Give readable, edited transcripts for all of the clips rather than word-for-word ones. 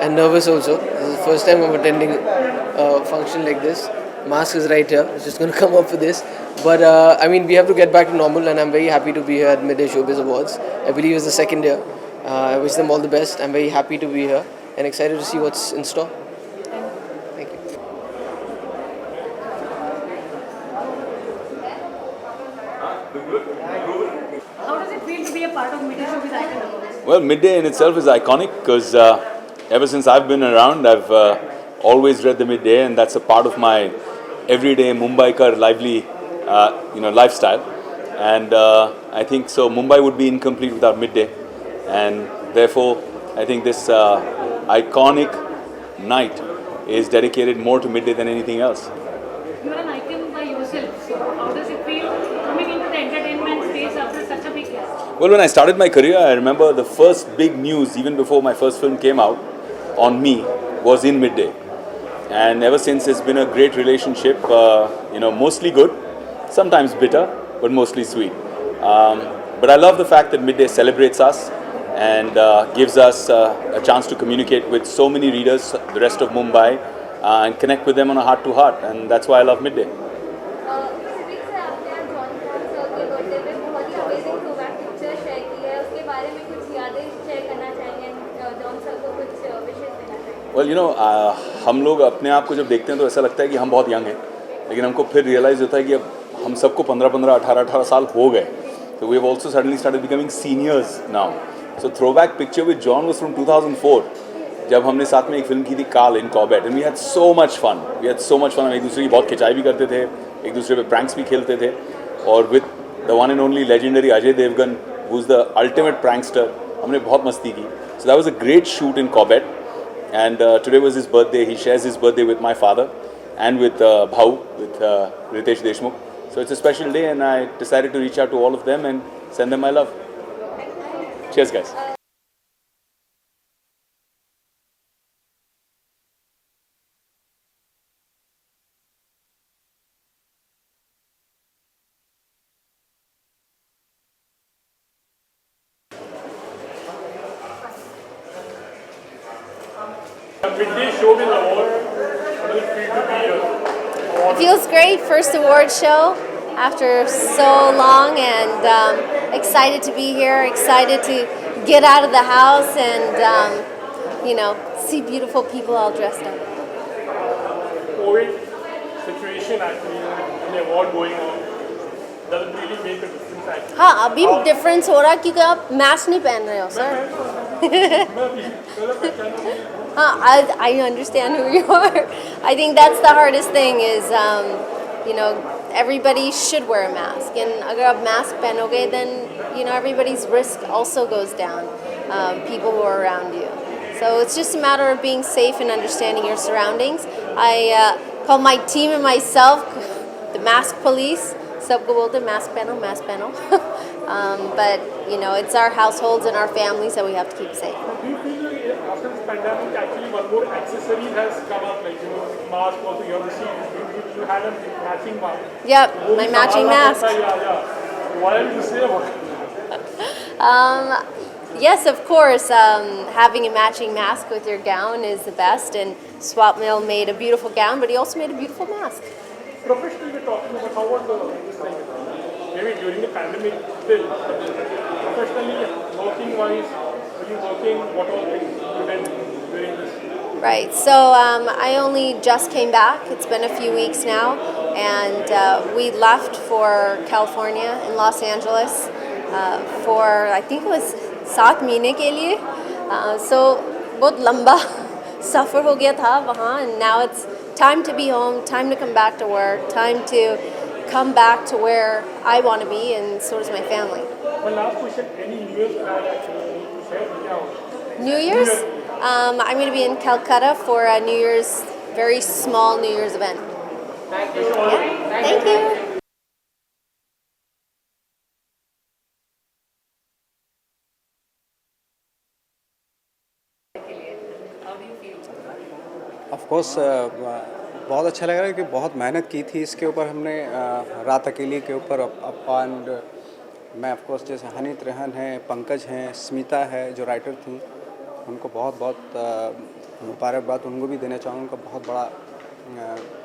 and nervous also. This is the first time I'm attending a function like this. Mask is right here. It's just going to come up for this. But I mean, we have to get back to normal, and I'm very happy to be here at Midday Showbiz Awards. I believe it's the second year. I wish them all the best. I'm very happy to be here and excited to see what's in store. Thank you. How does it feel to be a part of Midday Showbiz Icon? Well, Midday in itself is iconic because ever since I've been around, I've always read the Midday, and that's a part of my everyday Mumbaikar lively, lifestyle. And I think so. Mumbai would be incomplete without Midday, and therefore, I think this iconic night is dedicated more to Midday than anything else. You're an icon by yourself, so how does it feel coming into the entertainment space after such a big gap? Well, when I started my career, I remember the first big news, even before my first film came out, on me, was in Midday. And ever since, it's been a great relationship, mostly good, sometimes bitter, but mostly sweet. But I love the fact that Midday celebrates us and gives us a chance to communicate with so many readers, the rest of Mumbai, and connect with them on a heart-to-heart. And that's why I love Midday. Well हम लोग अपने आप को जब देखते हैं तो ऐसा लगता है कि हम बहुत यंग हैं, लेकिन हमको फिर रियलाइज़ होता है कि अब हम सबको 15-15, 18-18 साल हो गए. So we have also suddenly started becoming seniors now. So throwback picture with John was from 2004, जब हमने साथ में एक फिल्म की थी काल इन Corbett, and we had so much fun. हम एक दूसरे की बहुत खिंचाई भी करते थे, एक दूसरे पे प्रैंक्स भी खेलते थे, और with the one and only legendary Ajay Devgan, who's the ultimate prankster, हमने बहुत मस्ती की. So that was a great shoot in Corbett. And today was his birthday. He shares his birthday with my father and with Bhau, with Ritesh Deshmukh. So it's a special day, and I decided to reach out to all of them and send them my love. Cheers, guys. Midday Showbiz Award. How does it feel to be here? It feels great. First award show after so long, and excited to be here. Excited to get out of the house and see beautiful people all dressed up. COVID situation actually, and the award going on, does it really make a difference actually? हाँ, अभी difference हो रहा है क्योंकि आप mask नहीं पहन रहे हो sir. I understand who you are. I think that's the hardest thing is, everybody should wear a mask. And अगर आप mask पहनोगे, then, everybody's risk also goes down, people who are around you. So it's just a matter of being safe and understanding your surroundings. I call my team and myself the mask police. सबको बोलते हैं mask पहनो. But, it's our households and our families that we have to keep safe. Do you feel like after this pandemic, actually one more accessory has come up, like, mask also, you have received, you had a matching mask. Yep, my matching mask. Yeah. What did you say about it? Yes, of course, having a matching mask with your gown is the best, and Swapnil made a beautiful gown, but he also made a beautiful mask. Professionally, we're talking about how was this thing, maybe during the pandemic still, professionally, working-wise, were you working, what all things you did during this? Right, so I only just came back. It's been a few weeks now, and we left for California in Los Angeles for, I think it was 7 महीने के लिए. So बहुत लंबा सफ़र हो गया था वहाँ, and now it's time to be home, time to come back to work, time to come back to where I want to be, and so does my family. One last question, any New Year's plan actually you need to share? New Year's? I'm going to be in Calcutta for a New Year's, very small New Year's event. Thank you. Yeah. Thank you. Of course बहुत अच्छा लग रहा है कि बहुत मेहनत की थी इसके ऊपर हमने, रात अकेली के ऊपर एंड मैं ऑफ कोर्स जैसे हनीत रेहन हैं, पंकज हैं, स्मिता है जो राइटर थी, उनको बहुत बहुत मुबारकबाद उनको भी देना चाहूँगा। उनका बहुत बड़ा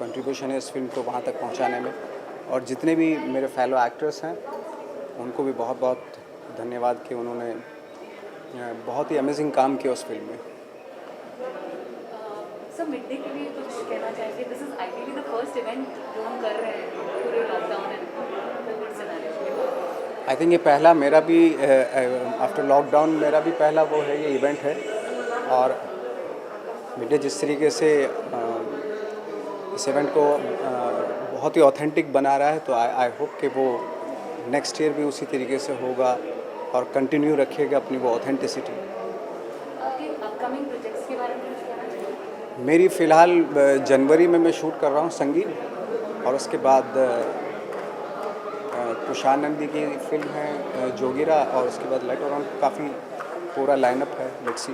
कंट्रीब्यूशन है इस फिल्म को वहाँ तक पहुँचाने में, और जितने भी मेरे फेलो एक्टर्स हैं उनको भी बहुत बहुत धन्यवाद कि उन्होंने बहुत ही अमेजिंग काम किया उस फिल्म में। सर मिड डे के लिए कुछ कहना चाहेंगे? This is ideally the first event जो हम कर रहे हैं पूरे lockdown and Covid scenario. I think ये पहला मेरा भी आफ्टर लॉकडाउन मेरा भी पहला वो है, ये इवेंट है। और मिड डे जिस तरीके से इस इवेंट को बहुत ही ऑथेंटिक बना रहा है, तो आई होप कि वो नेक्स्ट ईयर भी उसी तरीके से होगा और कंटिन्यू रखेगा अपनी वो ऑथेंटिसिटी। आपके अपकमिंग प्रोजेक्ट्स के बारे में कुछ कहना चाहिए? मेरी फ़िलहाल जनवरी में मैं शूट कर रहा हूँ संगीत, और उसके बाद तुषार नंदी की फिल्म है जोगिरा, और उसके बाद लाइट और काफ़ी पूरा लाइनअप है। Let's see.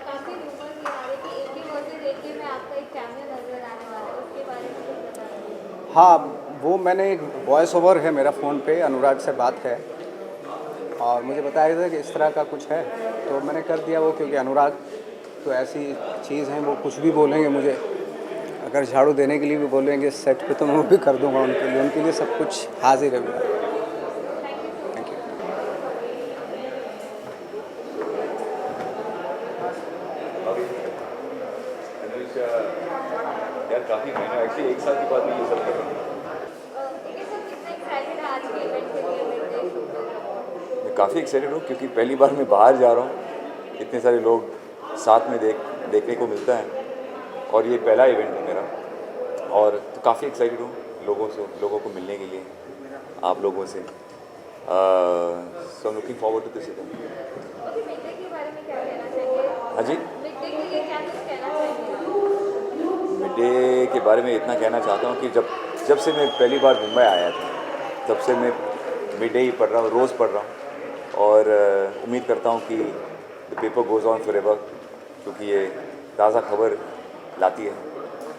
काफ़ी रूमर्स ये आ रहे कि एपी वर्सेस एके में आपका एक कैमियो नजर आने वाला है, उसके बारे में कुछ बताएं? हाँ, वो मैंने एक वॉइस ओवर है मेरा फ़ोन पे, अनुराग से बात है और मुझे बताया था कि इस तरह का कुछ है, तो मैंने कर दिया वो, क्योंकि अनुराग तो ऐसी चीज़ है, वो कुछ भी बोलेंगे मुझे, अगर झाड़ू देने के लिए भी बोलेंगे सेट पे तो मैं वो भी कर दूंगा उनके लिए सब कुछ हाजिर है मेरा। Thank you. यार काफ़ी महीना, एक्चुअली एक साल के बाद मैं ये सब कर रहा हूँ। ये सब कितना एक्साइटेड है आज के इवेंट के लिए मिड डे शो? मैं काफ़ी एक्साइटेड हूँ क्योंकि पहली बार मैं बाहर जा रहा हूँ, इतने सारे लोग साथ में देखने को मिलता है, और ये पहला इवेंट है मेरा, और तो काफ़ी एक्साइटेड हूँ लोगों को मिलने के लिए, आप लोगों से। So I looking forward to this event. Okay, Midday के बारे में क्या कहना चाहेंगे? हाँ जी, मिड डे के लिए क्या कुछ कहना चाहेंगे? मिड डे के बारे में इतना कहना चाहता हूँ कि जब से मैं पहली बार मुंबई आया था, तब से मैं मिड डे ही पढ़ रहा हूँ, रोज़ पढ़ रहा हूँ, और उम्मीद करता हूँ कि the paper goes on forever, क्योंकि ये ताज़ा खबर लाती है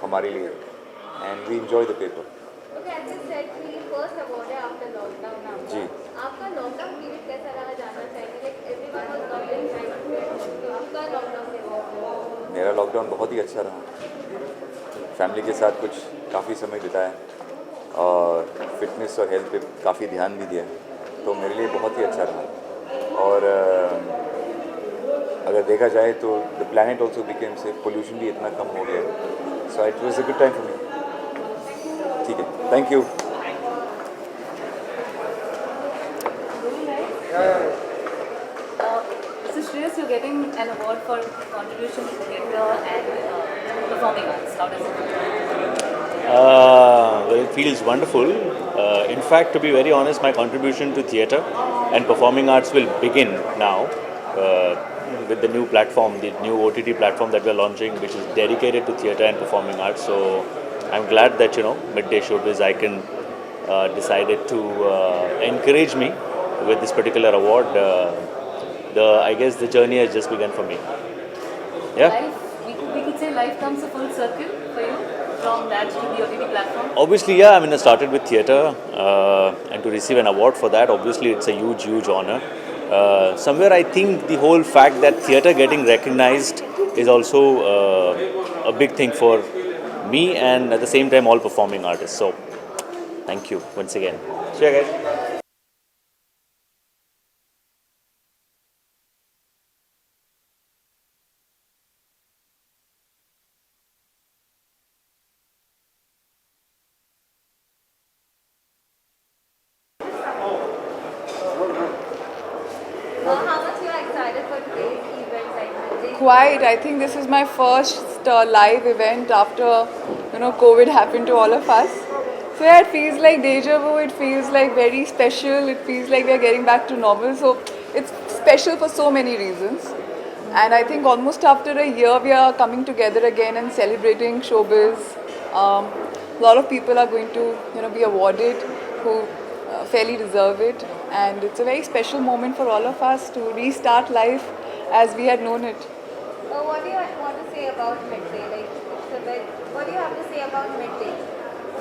हमारे लिए, and we enjoy the paper. Okay, as you said कि फर्स्ट अवार्ड है आफ्टर लॉकडाउन आपका। जी। आपका लॉकडाउन पीरियड कैसा रहा जानना चाहेंगे? Like everyone was not in time, आपका लॉकडाउन कैसा रहा? मेरा लॉकडाउन बहुत ही अच्छा रहा, फैमिली के साथ कुछ काफ़ी समय बिताया, और फिटनेस और हेल्थ पे काफ़ी ध्यान भी दिया, तो मेरे लिए बहुत ही अच्छा रहा। और अगर देखा जाए तो द प्लैनेट ऑल्सो बिकेम से, पोल्यूशन भी इतना कम हो गया, so it was a good time for me. ठीक है, thank you. So Shreyas, you're getting an award for contribution to theatre and performing arts. How does it feel? Well, it feels wonderful. In fact, to be very honest, my contribution to theatre and performing arts will begin now with the new platform, the new OTT platform that we're launching, which is dedicated to theatre and performing arts. So I'm glad that Midday Showbiz Icon decided to encourage me with this particular award. I guess the journey has just begun for me. Yeah. Life, we could say life comes a full circle for you from that to the OTT platform. Obviously, yeah. I mean, I started with theatre, and to receive an award for that, obviously, it's a huge, huge honor. Somewhere, I think the whole fact that theatre getting recognized is also a big thing for me, and at the same time, all performing artists. So, thank you once again. See you guys. How much you are excited for today's event, like Midday? Quite. I think this is my first live event after COVID happened to all of us. So yeah, it feels like deja vu. It feels like very special. It feels like we're getting back to normal. So it's special for so many reasons. And I think almost after a year we are coming together again and celebrating showbiz. A lot of people are going to be awarded who fairly deserve it, and it's a very special moment for all of us to restart life as we had known it. What do you want to say about Midday? Like, it's a bit, what do you have to say about Midday?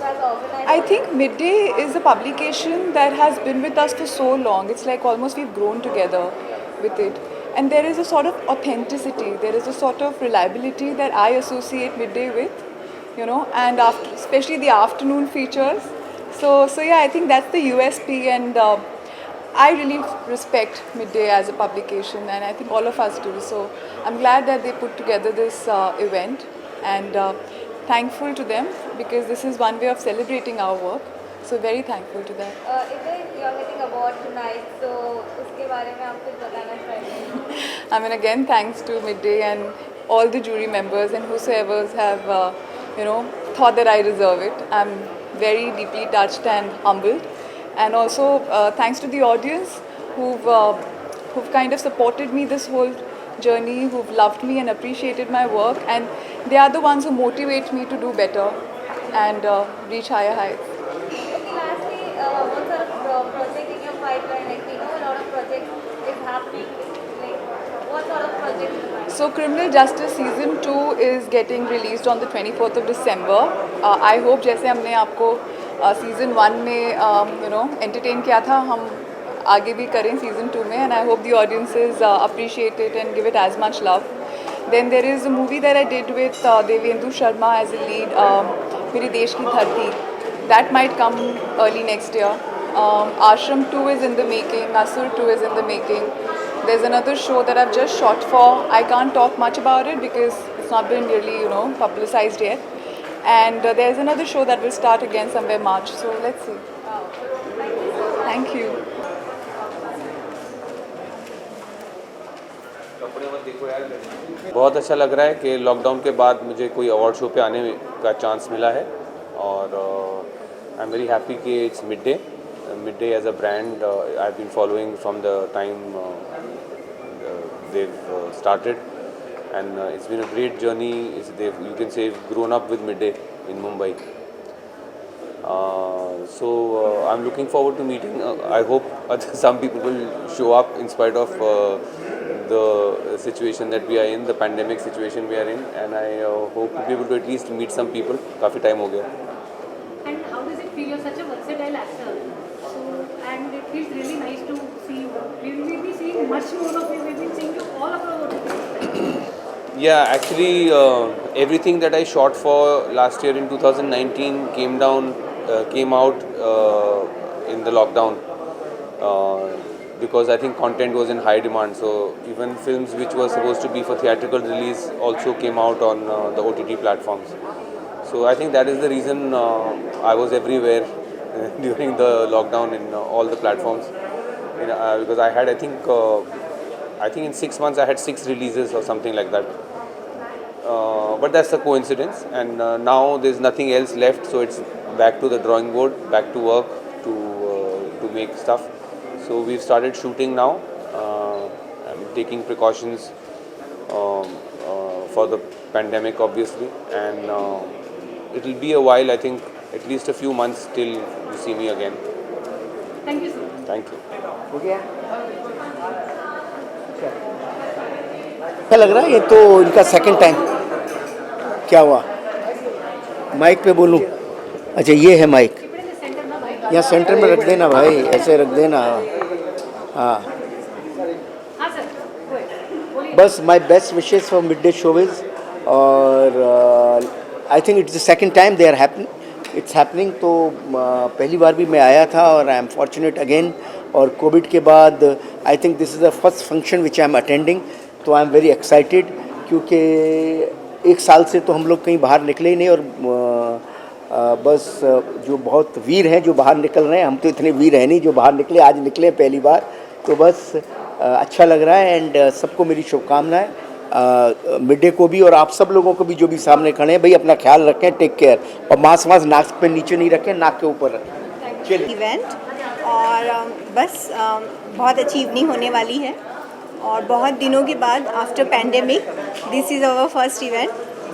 As organized? I think Midday is a publication that has been with us for so long. It's like almost we've grown together with it. and there is a sort of authenticity, there is a sort of reliability that I associate Midday with, you know, and especially the afternoon features. So yeah, I think that's the USP, and I really respect Midday as a publication, and I think all of us do. So I'm glad that they put together this event, and thankful to them because this is one way of celebrating our work. So very thankful to that. You are getting award tonight, so उसके बारे में आप कुछ बताना चाहिए? I mean, again, thanks to Midday and all the jury members and whosoever have, thought that I deserve it. I'm very deeply touched and humbled. And also, thanks to the audience who've kind of supported me this whole journey, who've loved me and appreciated my work. And they are the ones who motivate me to do better and reach higher heights. Lastly, what sort of project in your pipeline? Like we know a lot of projects is happening. Like what sort of projects? So Criminal Justice Season 2 is getting released on the 24th of December. I hope जैसे हमने आपको Season 1 में entertain किया था, हम आगे भी करें Season 2 में, and I hope the audiences appreciate it and give it as much love. Then there is a movie that I did with Devendra Sharma as a lead, मेरी देश की धरती. That might come early next year. Ashram 2 is in the making, Asur 2 is in the making. There's another show that I've just shot for. I can't talk much about it because it's not been really, publicized yet. And there's another show that will start again somewhere March. So let's see. Thank you. बहुत अच्छा लग रहा है कि lockdown के बाद मुझे कोई अवार्ड शो पे आने का चांस मिला है और आई एम वेरी हैप्पी कि it's Midday as a brand I've been following from the time they've started, and it's been a great journey. You can say grown up with Midday in Mumbai. So I'm looking forward to meeting. I hope some people will show up in spite of the situation that we are in, the pandemic situation we are in, and I hope to be able to at least meet some people. काफ़ी time हो गया. And how does it feel? You're such a versatile actor. And it feels really nice to see you. We will be seeing much more of you. We've been seeing you all across the world. Yeah, actually, everything that I shot for last year in 2019 came out in the lockdown because I think content was in high demand. So even films which were supposed to be for theatrical release also came out on the OTT platforms. So I think that is the reason I was everywhere during the lockdown in all the platforms, because I had I think in 6 months I had 6 releases or something like that, but that's a coincidence, and now there's nothing else left, so it's back to the drawing board, back to work to make stuff. So we've started shooting now, and taking precautions for the pandemic obviously, and it'll be a while, I think at least a few months till you see me again. Thank you so much. Thank you. हो गया क्या लग रहा है? ये तो इनका second time. क्या हुआ? माइक पे बोलूं? अच्छा ये है माइक, यहाँ सेंटर में रख देना भाई, ऐसे रख देना. हाँ बस my best wishes for Midday showbiz, और I think it's the second time they are it's happening. तो पहली बार भी मैं आया था और आई एम फॉर्चुनेट अगेन, और कोविड के बाद I think this is the first function which I am attending. तो आई एम वेरी एक्साइटेड क्योंकि 1 साल से तो हम लोग कहीं बाहर निकले ही नहीं, और बस जो बहुत वीर हैं जो बाहर निकल रहे हैं, हम तो इतने वीर हैं नहीं जो बाहर निकले, आज निकले पहली बार. तो बस अच्छा लग रहा है, एंड सबको मेरी शुभकामनाएं, मिडडे को भी और आप सब लोगों को भी जो भी सामने खड़े हैं. भाई अपना ख्याल रखें, टेक केयर, और मास्क नाक पे नीचे नहीं रखें, नाक के ऊपर रखें. चलिए इवेंट, और बस बहुत अच्छी इवनिंग होने वाली है, और बहुत दिनों के बाद after pandemic this is our first event.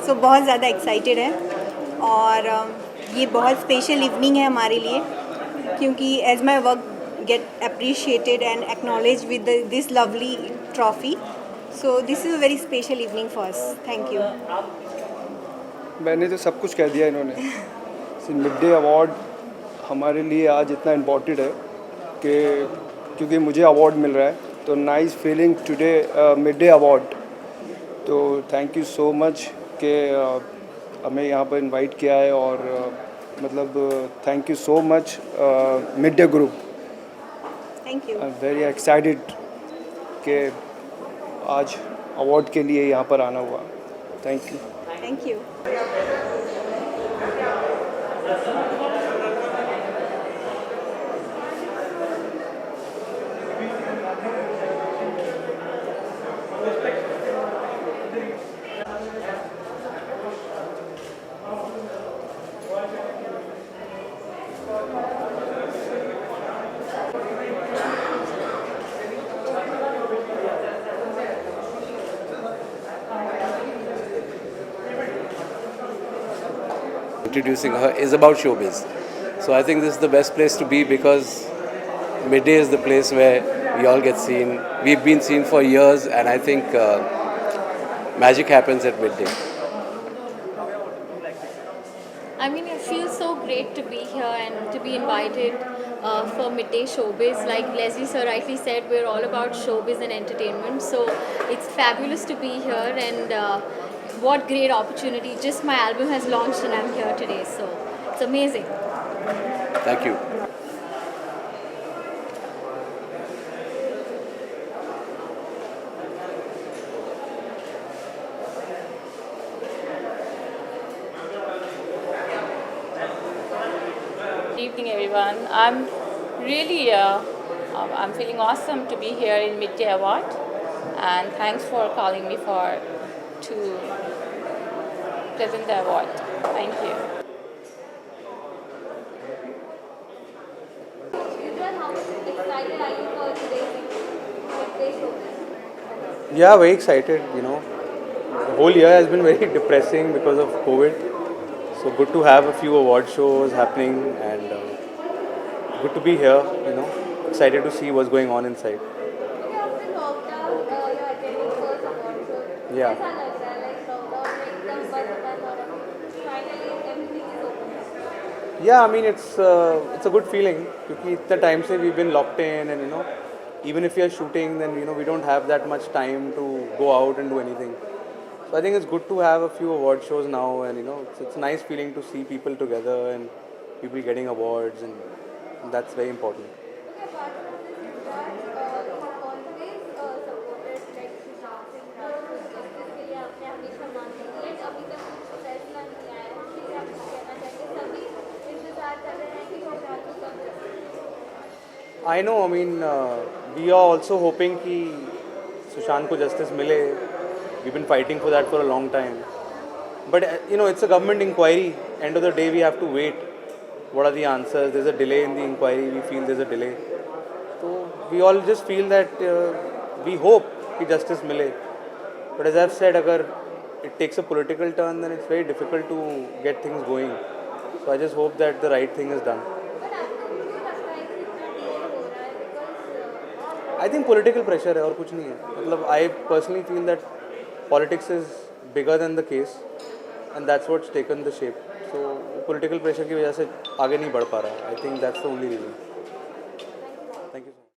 So बहुत ज़्यादा एक्साइटेड है, और ये बहुत स्पेशल इवनिंग है हमारे लिए, क्योंकि as my work get appreciated and acknowledge with this lovely trophy. So this is a very special evening for us. Thank you. मैंने तो सब कुछ कह दिया इन्होंने. मिडडे अवार्ड हमारे लिए आज इतना इम्पोर्टेंट है कि क्योंकि मुझे अवार्ड मिल रहा है, तो nice feeling today mid day award. तो थैंक यू सो मच कि हमें यहाँ पर इनवाइट किया है और मतलब thank you so much mid day group. Thank you. I am very excited कि आज अवार्ड के लिए यहाँ पर आना हुआ। Thank you. Thank you. Introducing her is about showbiz. So I think this is the best place to be because Midday is the place where we all get seen. We've been seen for years, and I think magic happens at Midday. I mean, it feels so great to be here and to be invited for Midday Showbiz. Like Leslie sir rightly said, we're all about showbiz and entertainment. So it's fabulous to be here, and what great opportunity. Just my album has launched and I'm here today. So it's amazing. Thank you. Good evening, everyone. I'm really, I'm feeling awesome to be here in Midday Award, and thanks for calling me to present the award. Thank you. How excited are you for today's Midday Showbiz? Yeah, very excited. You know, the whole year has been very depressing because of COVID. So good to have a few award shows happening and good to be here. You know, excited to see what's going on inside. Okay, after lockdown, you're attending first award show. Yeah. कैसा लग रहा है? Like lockdown में एकदम बंद और finally everything is open. Yeah, I mean it's a good feeling क्योंकि इतने time से we've been locked in and you know even if we are shooting then you know we don't have that much time to go out and do anything. So I think it's good to have a few award shows now, and you know it's a nice feeling to see people together and people getting awards, and that's very important. Okay, apart from this, you have always supported like Sushant Singh Rajput. जिसके लिए आपने हमेशा मान दी है। अभी तक कुछ फैसला नहीं आया है। फिर आप कहना चाहेंगे सभी इंतजार कर रहे हैं कि सुशांत को कब justice. I know. I mean, we are also hoping कि सुशांत को justice मिले. We've been fighting for that for a long time. But you know, it's a government inquiry. End of the day, we have to wait. What are the answers? There's a delay in the inquiry. We feel there's a delay. So we all just feel that we hope कि justice मिले. But as I've said, अगर it takes a political turn, then it's very difficult to get things going. So I just hope that the right thing is done. I think political pressure है और कुछ नहीं है. मतलब I personally feel that politics is bigger than the case, and that's what's taken the shape. So political pressure की वजह से आगे नहीं बढ़ पा रहा है. I think that's the only reason.